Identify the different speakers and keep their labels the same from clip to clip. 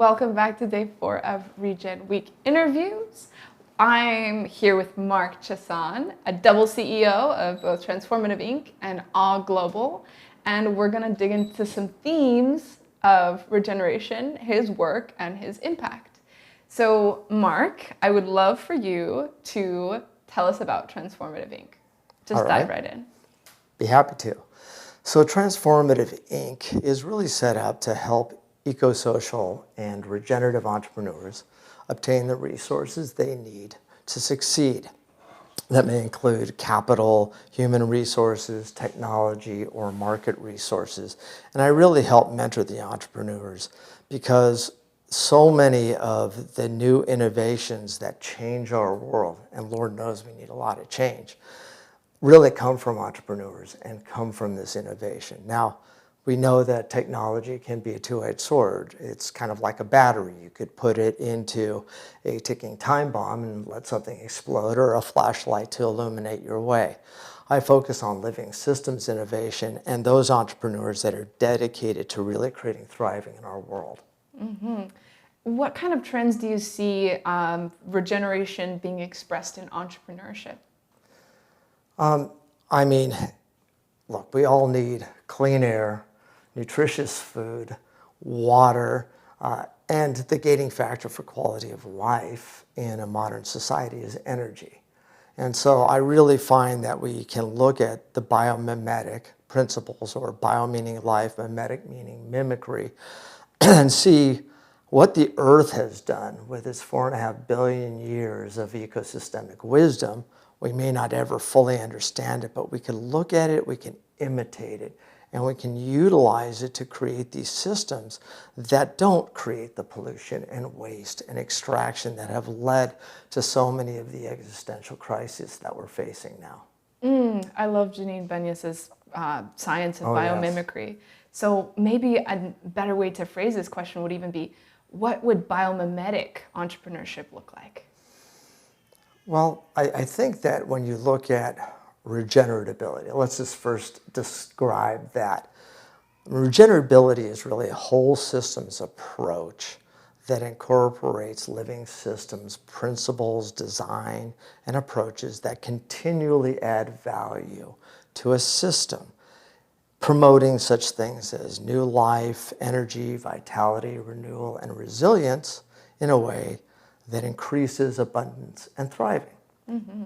Speaker 1: Welcome back to day 4 of Regen Week interviews. I'm here with Mark Chasan, a double CEO of both Transformative Inc. and All Global, and we're going to dig into some themes of regeneration, his work, and his impact. So, Mark, I would love for you to tell us about Transformative Inc. Just dive right in.
Speaker 2: Be happy to. So Transformative Inc. is really set up to help eco-social and regenerative entrepreneurs obtain the resources they need to succeed. That may include capital, human resources, technology, or market resources. And I really help mentor the entrepreneurs because so many of the new innovations that change our world, and Lord knows we need a lot of change, really come from entrepreneurs and come from this innovation. Now, we know that technology can be a two-edged sword. It's kind of like a battery. You could put it into a ticking time bomb and let something explode, or a flashlight to illuminate your way. I focus on living systems innovation and those entrepreneurs that are dedicated to really creating thriving in our world.
Speaker 1: Mm-hmm. What kind of trends do you see regeneration being expressed in entrepreneurship?
Speaker 2: Look, we all need clean air, nutritious food, water, and the gating factor for quality of life in a modern society is energy. And so I really find that we can look at the biomimetic principles, or bio meaning life, mimetic meaning mimicry, and see what the earth has done with its 4.5 billion years of ecosystemic wisdom. We may not ever fully understand it, but we can look at it, we can imitate it, and we can utilize it to create these systems that don't create the pollution and waste and extraction that have led to so many of the existential crises that we're facing now.
Speaker 1: I love Janine Benyus's science of biomimicry.
Speaker 2: Yes.
Speaker 1: So maybe a better way to phrase this question would even be, what would biomimetic entrepreneurship look like?
Speaker 2: Well, I think that when you look at regeneratability, let's just first describe that. Regenerability is really a whole systems approach that incorporates living systems, principles, design, and approaches that continually add value to a system, promoting such things as new life, energy, vitality, renewal, and resilience in a way that increases abundance and thriving. Mm-hmm.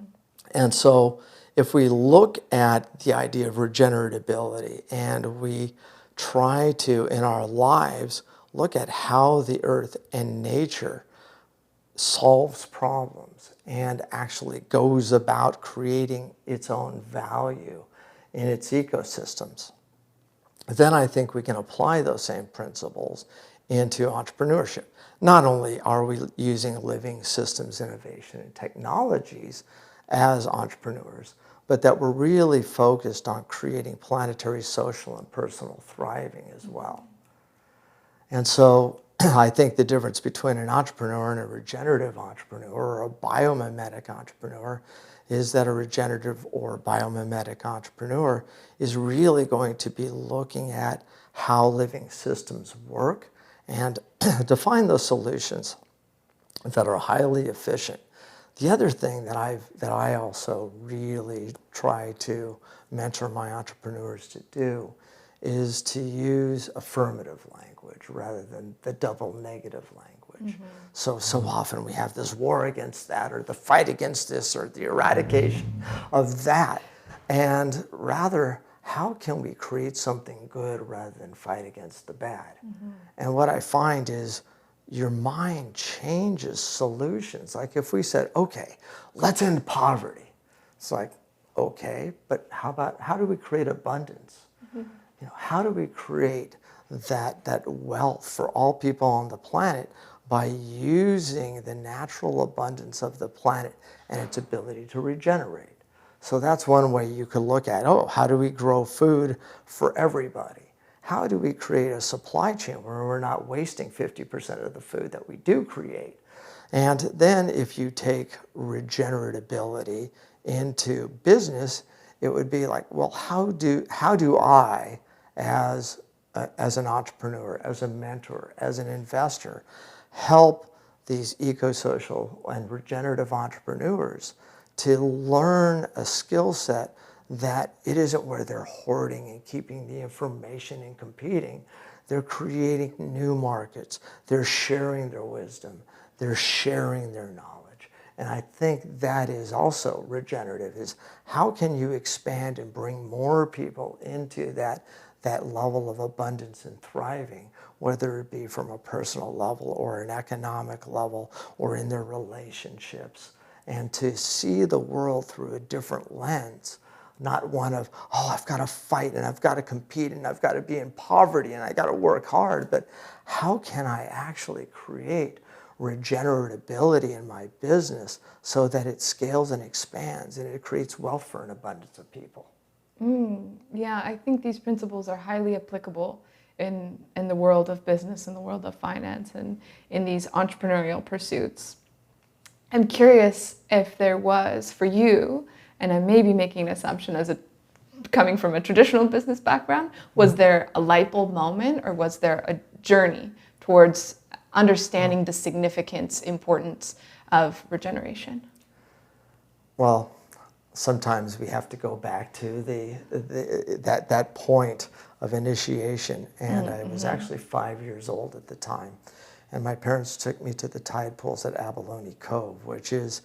Speaker 2: And so if we look at the idea of regeneratability and we try to, in our lives, look at how the earth and nature solves problems and actually goes about creating its own value in its ecosystems, then I think we can apply those same principles into entrepreneurship. Not only are we using living systems innovation and technologies as entrepreneurs, but that we're really focused on creating planetary, social, and personal thriving as well. And so I think the difference between an entrepreneur and a regenerative entrepreneur, or a biomimetic entrepreneur, is that a regenerative or biomimetic entrepreneur is really going to be looking at how living systems work and define those solutions that are highly efficient. The other thing that I also really try to mentor my entrepreneurs to do is to use affirmative language rather than the double negative language. Mm-hmm. So often we have this war against that, or the fight against this, or the eradication of that. And rather, how can we create something good rather than fight against the bad? Mm-hmm. And what I find is your mind changes solutions. Like if we said, okay, let's end poverty. It's like, okay, but how do we create abundance? Mm-hmm. How do we create that wealth for all people on the planet by using the natural abundance of the planet and its ability to regenerate? So that's one way you could look at, how do we grow food for everybody? How do we create a supply chain where we're not wasting 50% of the food that we do create? And then if you take regeneratability into business, it would be like, well, how do I, as as an entrepreneur, as a mentor, as an investor, help these eco-social and regenerative entrepreneurs to learn a skill set that it isn't where they're hoarding and keeping the information and competing. They're creating new markets. They're sharing their wisdom. They're sharing their knowledge. And I think that is also regenerative, is how can you expand and bring more people into that level of abundance and thriving, whether it be from a personal level or an economic level or in their relationships, and to see the world through a different lens, not one of, oh, I've got to fight and I've got to compete and I've got to be in poverty and I got to work hard, but how can I actually create regeneratability in my business so that it scales and expands and it creates wealth for an abundance of people?
Speaker 1: Yeah, I think these principles are highly applicable in the world of business, in the world of finance, and in these entrepreneurial pursuits. I'm curious if there was, for you, and I may be making an assumption as coming from a traditional business background, was there a light bulb moment or was there a journey towards understanding the significance, importance of regeneration?
Speaker 2: Well, sometimes we have to go back to that point of initiation, and I was actually 5 years old at the time, and my parents took me to the tide pools at Abalone Cove, which is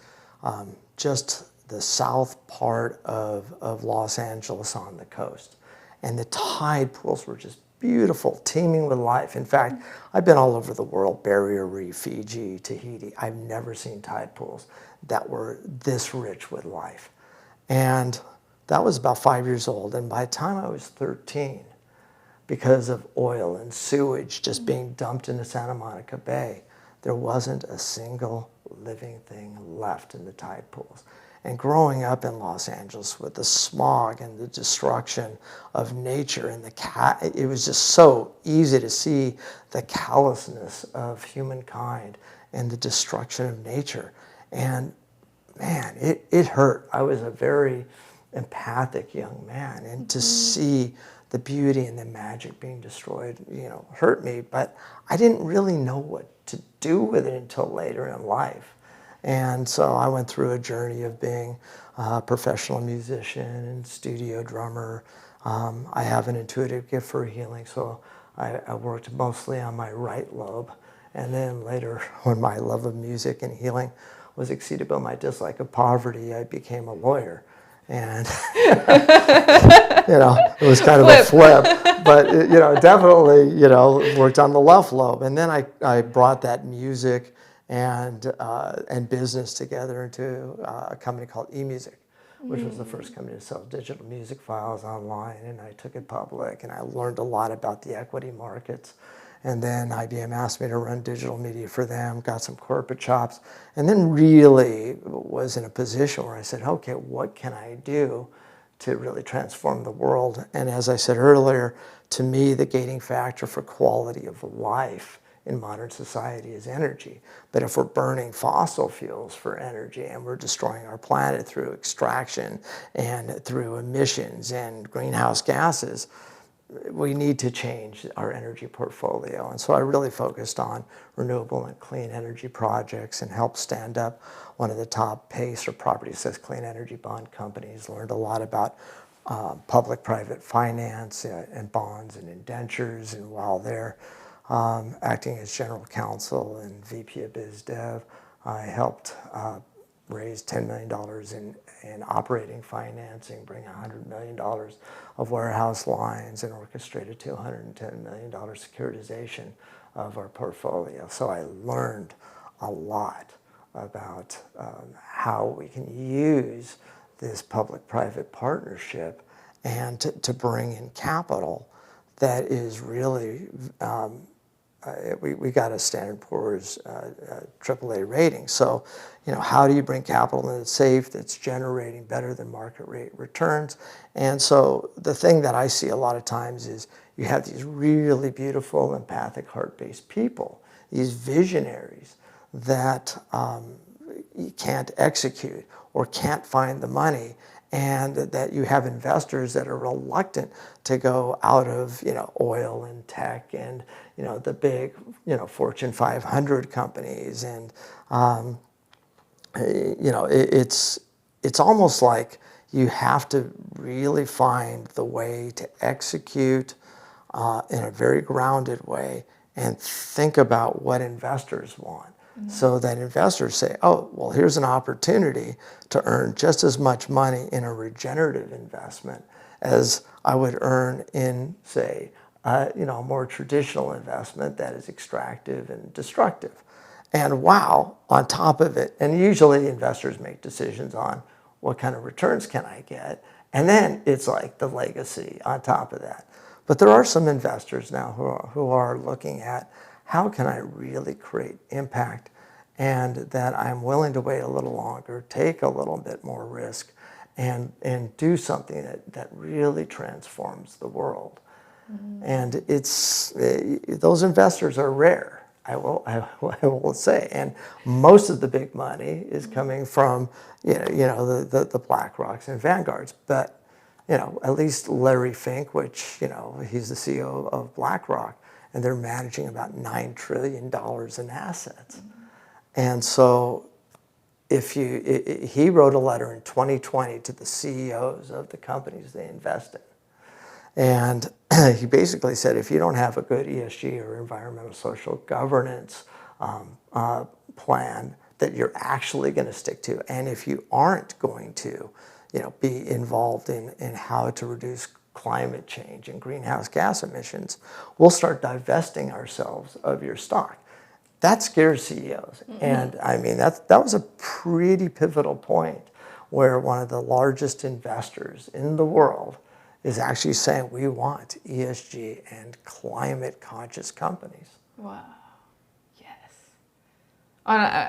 Speaker 2: just the south part of Los Angeles on the coast, and the tide pools were just beautiful, teeming with life. In fact, I've been all over the world, Barrier Reef, Fiji, Tahiti. I've never seen tide pools that were this rich with life. And that was about 5 years old. And by the time I was 13, because of oil and sewage just being dumped into Santa Monica Bay, there wasn't a single living thing left in the tide pools. And growing up in Los Angeles with the smog and the destruction of nature and it was just so easy to see the callousness of humankind and the destruction of nature. And man, it hurt. I was a very empathic young man, and to see the beauty and the magic being destroyed, hurt me, but I didn't really know what to do with it until later in life. And so I went through a journey of being a professional musician and studio drummer. I have an intuitive gift for healing, so I worked mostly on my right lobe. And then later, when my love of music and healing was exceeded by my dislike of poverty, I became a lawyer. And, it was kind of a flip, but, definitely, worked on the left lobe. And then I brought that music and business together into a company called eMusic, which was the first company to sell digital music files online. And I took it public, and I learned a lot about the equity markets. And then IBM asked me to run digital media for them, got some corporate chops, and then really was in a position where I said, okay, what can I do to really transform the world? And as I said earlier, to me, the gating factor for quality of life in modern society is energy. But if we're burning fossil fuels for energy and we're destroying our planet through extraction and through emissions and greenhouse gases, we need to change our energy portfolio. And so I really focused on renewable and clean energy projects and helped stand up one of the top PACE, or property assessed clean energy bond companies. Learned a lot about public-private finance and bonds and indentures. And while there, acting as general counsel and VP of Biz Dev, I helped raise $10 million in operating financing, bring $100 million of warehouse lines, and orchestrated $210 million securitization of our portfolio. So I learned a lot about how we can use this public-private partnership and to bring in capital that is really, we got a Standard & Poor's AAA rating. So, how do you bring capital that's safe, that's generating better than market rate returns? And so the thing that I see a lot of times is you have these really beautiful, empathic, heart-based people, these visionaries that you can't execute or can't find the money. and that you have investors that are reluctant to go out of, oil and tech and, the big, Fortune 500 companies. And, it's almost like you have to really find the way to execute in a very grounded way and think about what investors want. So that investors say, oh, well, here's an opportunity to earn just as much money in a regenerative investment as I would earn in, say, a more traditional investment that is extractive and destructive. And wow, on top of it, and usually investors make decisions on what kind of returns can I get, and then it's like the legacy on top of that. But there are some investors now who are looking at how can I really create impact, and that I'm willing to wait a little longer, take a little bit more risk, and do something that really transforms the world. And those investors are rare, I will say. And most of the big money is coming from the BlackRocks and Vanguards. But at least Larry Fink, which he's the CEO of BlackRock, and they're managing about $9 trillion in assets. And so he wrote a letter in 2020 to the CEOs of the companies they invest in. And he basically said, if you don't have a good ESG or environmental social governance plan that you're actually going to stick to, and if you aren't going to be involved in how to reduce climate change and greenhouse gas emissions, we'll start divesting ourselves of your stock. That scares CEOs. And I mean, that was a pretty pivotal point where one of the largest investors in the world is actually saying we want ESG and climate conscious companies.
Speaker 1: Wow. Yes.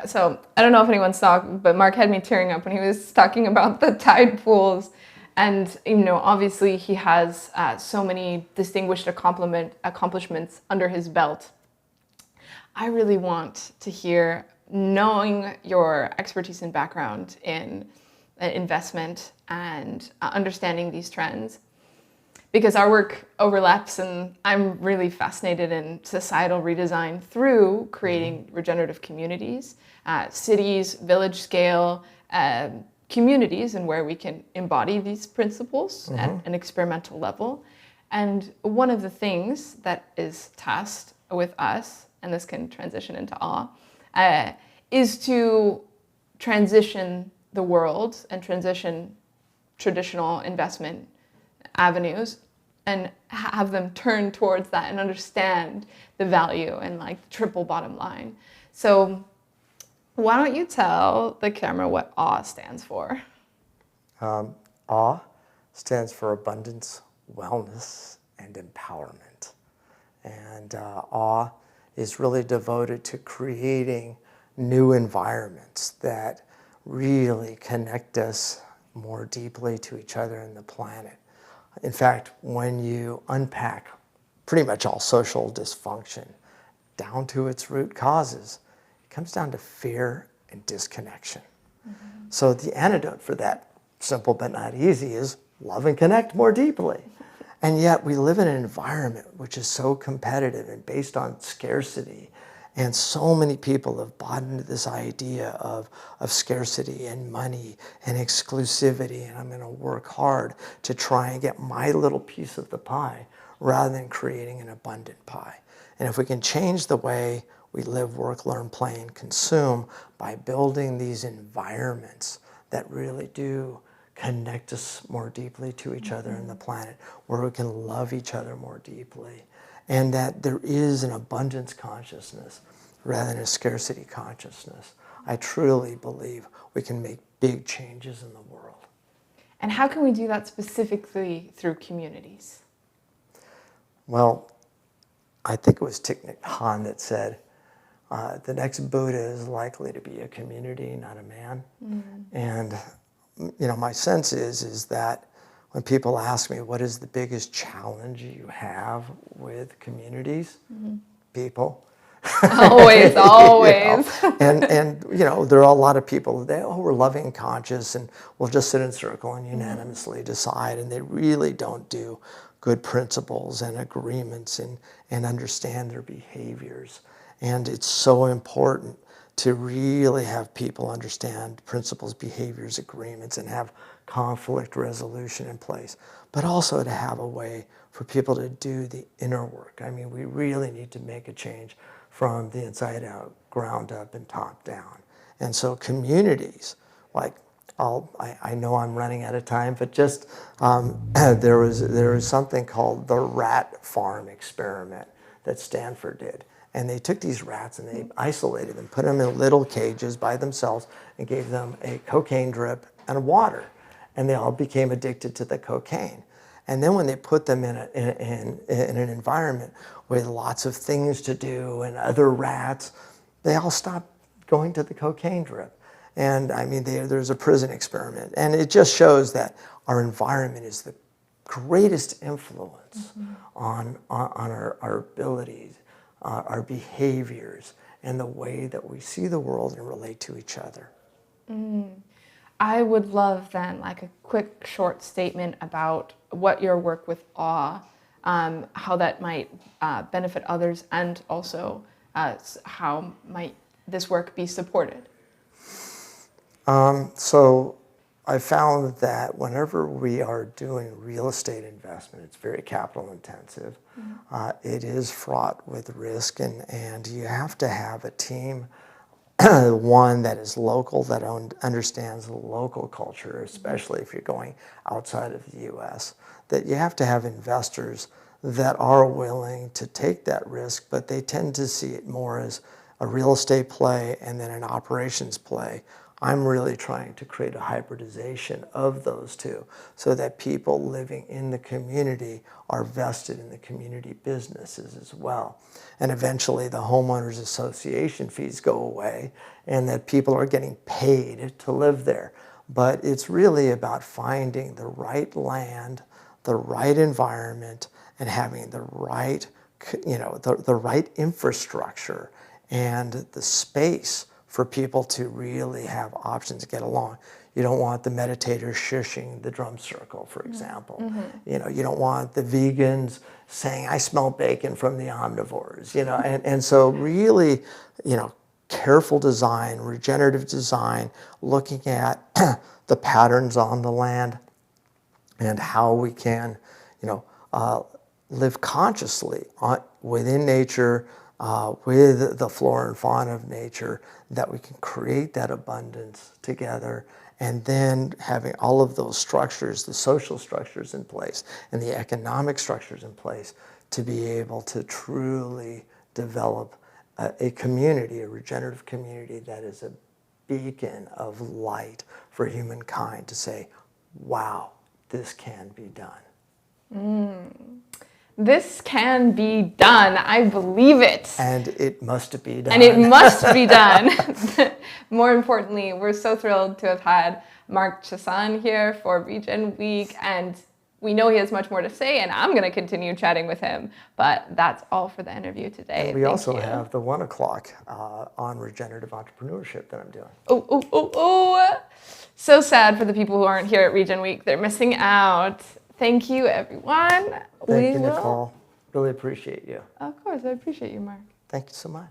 Speaker 1: So I don't know if anyone saw, but Mark had me tearing up when he was talking about the tide pools. And, obviously he has so many distinguished accomplishments under his belt. I really want to hear, knowing your expertise and background in investment and understanding these trends, because our work overlaps, and I'm really fascinated in societal redesign through creating regenerative communities, cities, village scale, communities, and where we can embody these principles at an experimental level. And one of the things that is tasked with us, and this can transition into awe, is to transition the world and transition traditional investment avenues and have them turn towards that and understand the value and the triple bottom line. So why don't you tell the camera what AWE stands for?
Speaker 2: AWE stands for abundance, wellness, and empowerment. And AWE is really devoted to creating new environments that really connect us more deeply to each other and the planet. In fact, when you unpack pretty much all social dysfunction down to its root causes, it comes down to fear and disconnection. So the antidote for that, simple but not easy, is love and connect more deeply. And yet we live in an environment which is so competitive and based on scarcity. And so many people have bought into this idea of scarcity and money and exclusivity, and I'm going to work hard to try and get my little piece of the pie rather than creating an abundant pie. And if we can change the way we live, work, learn, play, and consume by building these environments that really do connect us more deeply to each other and the planet, where we can love each other more deeply, and that there is an abundance consciousness rather than a scarcity consciousness, I truly believe we can make big changes in the world.
Speaker 1: And how can we do that specifically through communities?
Speaker 2: Well, I think it was Thich Nhat Hanh that said, the next Buddha is likely to be a community, not a man. And my sense is that when people ask me, what is the biggest challenge you have with communities, people,
Speaker 1: Always, always.
Speaker 2: And there are a lot of people that, we're loving and conscious and we'll just sit in a circle and unanimously decide, and they really don't do good principles and agreements and understand their behaviors. And it's so important to really have people understand principles, behaviors, agreements, and have conflict resolution in place, but also to have a way for people to do the inner work. I mean, we really need to make a change from the inside out, ground up, and top down. And so communities, like, I know I'm running out of time, but just there was something called the rat farm experiment that Stanford did. And they took these rats and they isolated them, put them in little cages by themselves, and gave them a cocaine drip and water. And they all became addicted to the cocaine. And then when they put them in an environment with lots of things to do and other rats, they all stopped going to the cocaine drip. And I mean, there's a prison experiment. And it just shows that our environment is the greatest influence on our abilities, our behaviors, and the way that we see the world and relate to each other.
Speaker 1: I would love then like a quick short statement about what your work with awe, how that might benefit others, and also how might this work be supported.
Speaker 2: So I found that whenever we are doing real estate investment, it's very capital intensive. It is fraught with risk, and you have to have a team, one that is local, that understands the local culture, especially if you're going outside of the U.S., that you have to have investors that are willing to take that risk, but they tend to see it more as a real estate play and then an operations play. I'm really trying to create a hybridization of those two so that people living in the community are vested in the community businesses as well. And eventually the homeowners association fees go away and that people are getting paid to live there. But it's really about finding the right land, the right environment, and having the right, the right infrastructure and the space for people to really have options to get along. You don't want the meditators shushing the drum circle, for example. You don't want the vegans saying, I smell bacon from the omnivores, and so really, careful design, regenerative design, looking at the patterns on the land and how we can, live consciously within nature, with the flora and fauna of nature, that we can create that abundance together, and then having all of those structures, the social structures in place and the economic structures in place to be able to truly develop a community, a regenerative community that is a beacon of light for humankind to say, wow, this can be done.
Speaker 1: This can be done. I believe it.
Speaker 2: And it must be done.
Speaker 1: And it must be done. More importantly, we're so thrilled to have had Mark Chasan here for Regen Week, and we know he has much more to say, and I'm going to continue chatting with him. But that's all for the interview today.
Speaker 2: And we also have the 1 o'clock on regenerative entrepreneurship that I'm doing.
Speaker 1: Oh. So sad for the people who aren't here at Regen Week. They're missing out. Thank you, everyone.
Speaker 2: Thank you, Nicole. Really appreciate you.
Speaker 1: Of course, I appreciate you, Mark.
Speaker 2: Thank you so much.